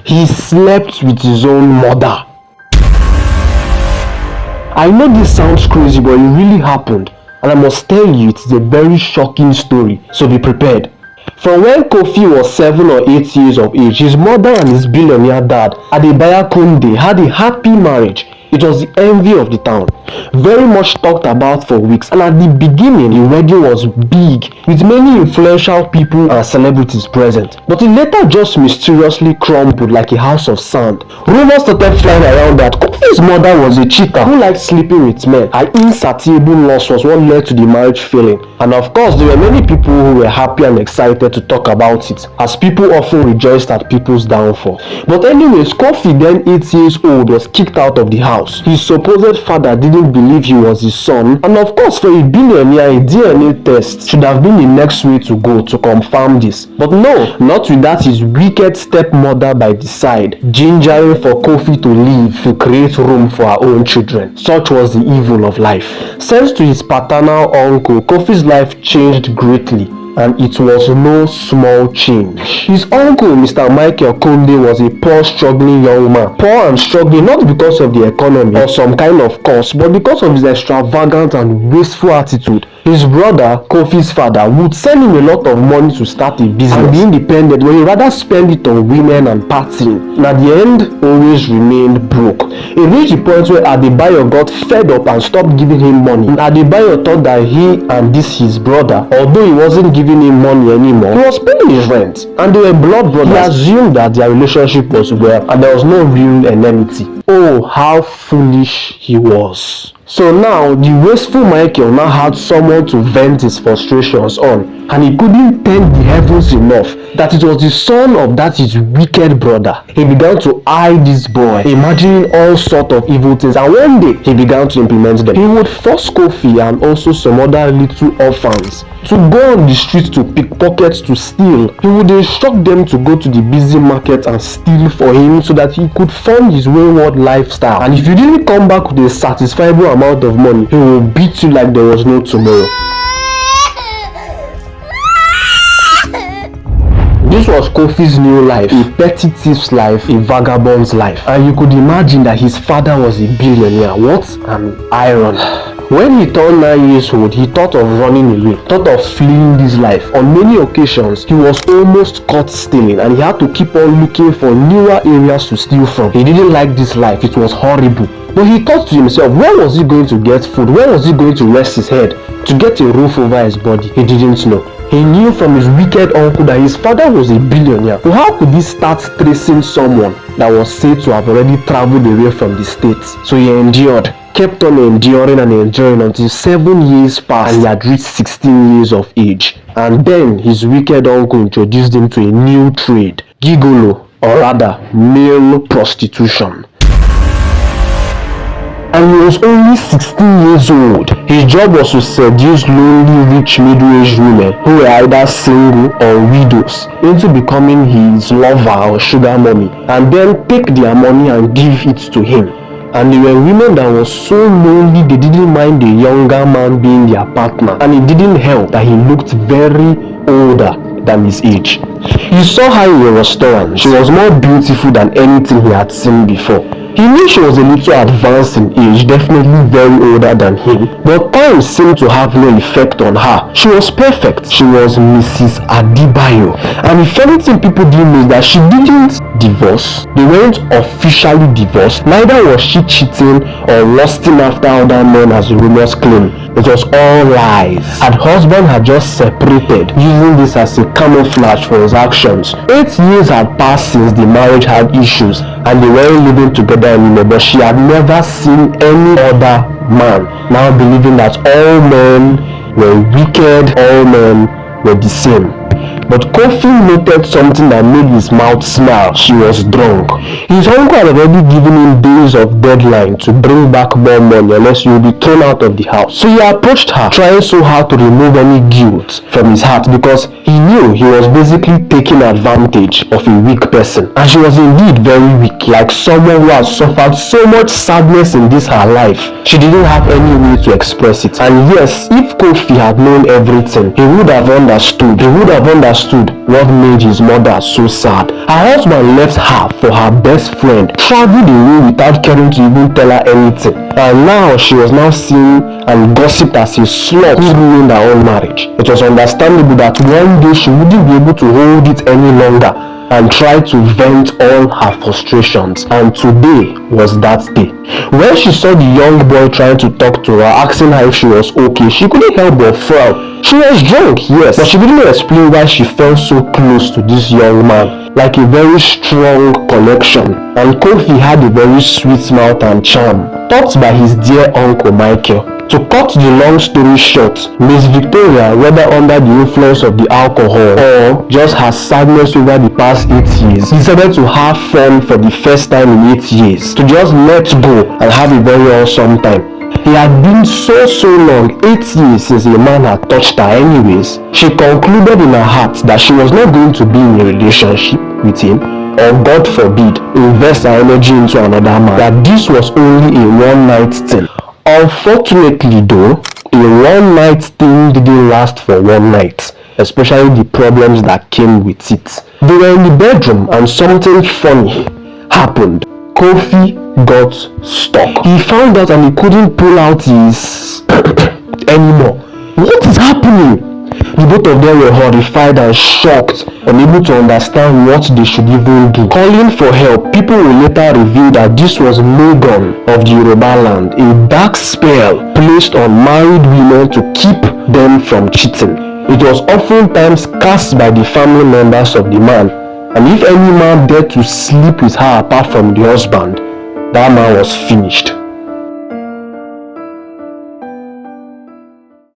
He slept with his own mother. I know this sounds crazy, but it really happened. And I must tell you, it's a very shocking story, so be prepared. From when Kofi was 7 or 8 years of age, his mother and his billionaire dad, Adebayo Kunde, had a happy marriage. It was the envy of the town, very much talked about for weeks, and at the beginning the wedding was big, with many influential people and celebrities present. But it later just mysteriously crumbled like a house of sand. Rumors started flying around that Kofi's mother was a cheater who liked sleeping with men. Her insatiable lust was what led to the marriage failing. And of course, there were many people who were happy and excited to talk about it, as people often rejoiced at people's downfall. But anyways, Kofi, then 8 years old, was kicked out of the house. His supposed father didn't believe he was his son, and of course, for a billionaire, a DNA test should have been the next way to go to confirm this. But no, not without his wicked stepmother by the side, gingering for Kofi to leave to create room for her own children. Such was the evil of life. Thanks to his paternal uncle, Kofi's life changed greatly. And it was no small change. His uncle, Mr. Michael Kunde, was a poor, struggling young man. Poor and struggling not because of the economy or some kind of cause, but because of his extravagant and wasteful attitude. His brother, Kofi's father, would send him a lot of money to start a business and be independent, but he'd rather spend it on women and partying. And at the end, always remained broke. It reached the point where Adebayo got fed up and stopped giving him money. And Adebayo thought that he and this his brother, although he wasn't giving him money anymore, he was paying his rent. And they were blood brothers. He assumed that their relationship was well and there was no real enmity. Oh, how foolish he was. So now, the wasteful Michael now had someone to vent his frustrations on, and he couldn't thank the heavens enough that it was the son of that his wicked brother. He began to eye this boy, imagining all sorts of evil things, and one day he began to implement them. He would force Kofi and also some other little orphans to go on the streets to pickpockets, to steal. He would instruct them to go to the busy market and steal for him so that he could fund his wayward lifestyle. And if you didn't come back with a satisfiable amount of money, he will beat you like there was no tomorrow. This was Kofi's new life, a petty thief's life, a vagabond's life. And you could imagine that his father was a billionaire. What an irony. When he turned 9 years old, he thought of running away, thought of fleeing this life. On many occasions, he was almost caught stealing and he had to keep on looking for newer areas to steal from. He didn't like this life, it was horrible. But he thought to himself, where was he going to get food? Where was he going to rest his head? To get a roof over his body? He didn't know. He knew from his wicked uncle that his father was a billionaire. But how could he start tracing someone that was said to have already traveled away from the States? So he endured, kept on enduring and enduring until 7 years passed and he had reached 16 years of age. And then his wicked uncle introduced him to a new trade, gigolo, or rather male prostitution. And he was only 16 years old. His job was to seduce lonely, rich, middle-aged women who were either single or widows into becoming his lover or sugar mommy, and then take their money and give it to him. And there were women that were so lonely they didn't mind the younger man being their partner, and it didn't help that he looked very older than his age. He saw her in a restaurant. She was more beautiful than anything he had seen before. He knew she was a little advanced in age, definitely very older than him, but time seemed to have no effect on her. She was perfect. She was Mrs. Adebayo. And if anything people didn't know is that she didn't divorce. They weren't officially divorced. Neither was she cheating or lusting after other men as the rumors claim. It was all lies. Her husband had just separated, using this as a camouflage for his actions. 8 years had passed since the marriage had issues and they weren't living together anymore, but she had never seen any other man, now believing that all men were wicked, all men were the same. But Kofi noted something that made his mouth smile. She was drunk. His uncle had already given him days of deadline to bring back more money unless he would be thrown out of the house. So he approached her, trying so hard to remove any guilt from his heart because he knew he was basically taking advantage of a weak person. And she was indeed very weak, like someone who has suffered so much sadness in this her life. She didn't have any way to express it. And yes, if Kofi had known everything, he would have understood. He would have understood understood what made his mother so sad. Her husband left her for her best friend, traveled away without caring to even tell her anything. And now she was now seen and gossiped as a slut who ruined her own marriage. It was understandable that one day she wouldn't be able to hold it any longer and tried to vent all her frustrations, and today was that day. When she saw the young boy trying to talk to her, asking her if she was okay, she couldn't help but frown. She was drunk, yes, but she didn't explain why she felt so close to this young man, like a very strong connection. And Kofi had a very sweet mouth and charm, taught by his dear uncle Michael. To cut the long story short, Miss Victoria, whether under the influence of the alcohol or just her sadness over the past 8 years, decided to have fun for the first time in 8 years, to just let go and have a very awesome time. It had been so long, 8 years since a man had touched her anyways. She concluded in her heart that she was not going to be in a relationship with him, or God forbid, invest her energy into another man, that this was only a one-night thing. Unfortunately though, a one-night thing didn't last for one night, especially the problems that came with it. They were in the bedroom and something funny happened. Kofi got stuck. He found out and he couldn't pull out his anymore. What is happening? The both of them were horrified and shocked, unable to understand what they should even do. Calling for help, people will later reveal that this was Logan of the Yoruba land, a dark spell placed on married women to keep them from cheating. It was oftentimes cast by the family members of the man, and if any man dared to sleep with her apart from the husband, that man was finished.